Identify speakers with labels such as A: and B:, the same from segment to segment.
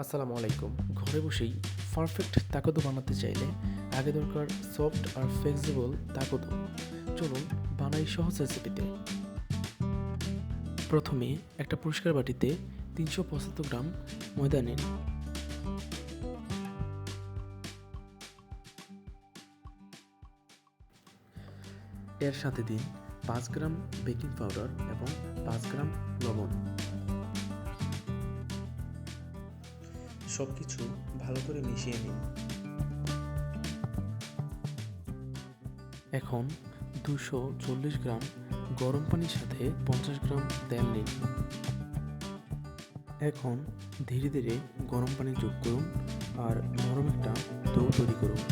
A: আসসালামু আলাইকুম। ঘরে বসেই পারফেক্ট তাকোদো বানাতে চাইলে আগে দরকার সফট আর ফ্লেক্সিবল তাকোদো। চলুন বানাই সহজ রেসিপিতে। প্রথমে একটা পরিষ্কার বাটিতে 375 গ্রাম ময়দা নিন। এর সাথে দিন 5 গ্রাম বেকিং পাউডার এবং 5 গ্রাম লবণ। সব কিছু ভালো করে মিশিয়ে নিন। এখন 240 গ্রাম গরম পানির সাথে 50 গ্রাম তেল নিন। এখন ধীরে ধীরে গরম পানি যোগ করুন আর নরম একটা ডো তৈরি করুন।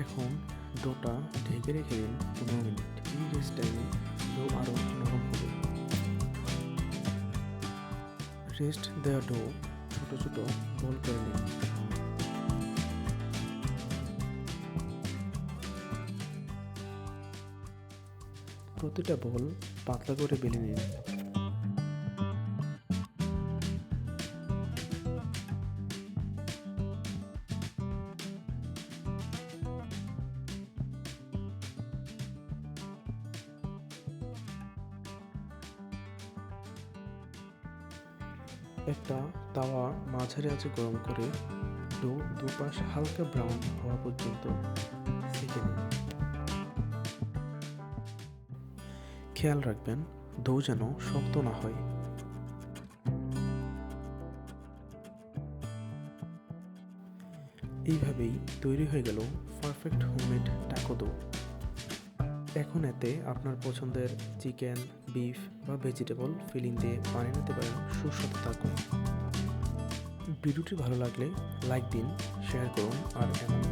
A: এখন ডোটা ঢেকে রেখে দিন 15 মিনিট। এই রেস্ট টাইমে ডো আরও নরম হবে। রেস্ট দেওয়া ডো ছোট ছোট বল করে নিন। প্রতিটা বল পাতলা করে বেলে নিন। একটা তাওয়া মাঝারি আঁচে গরম করে ডো দুপাশ হালকা ব্রাউন হওয়া পর্যন্ত সেঁকে নিন। খেয়াল রাখবেন ডো যেন শক্ত না হয়। এইভাবেই তৈরি হয়ে গেল পারফেক্ট হোমমেড টাকো ডো। এখন এতে আপনার পছন্দের চিকেন, বিফ বা ভেজিটেবল ফিলিং দিয়ে বানিয়ে নিতে পারেন সুস্বাদু টাকো। ভিডিওটি ভালো লাগলে লাইক দিন, শেয়ার করুন আর এমন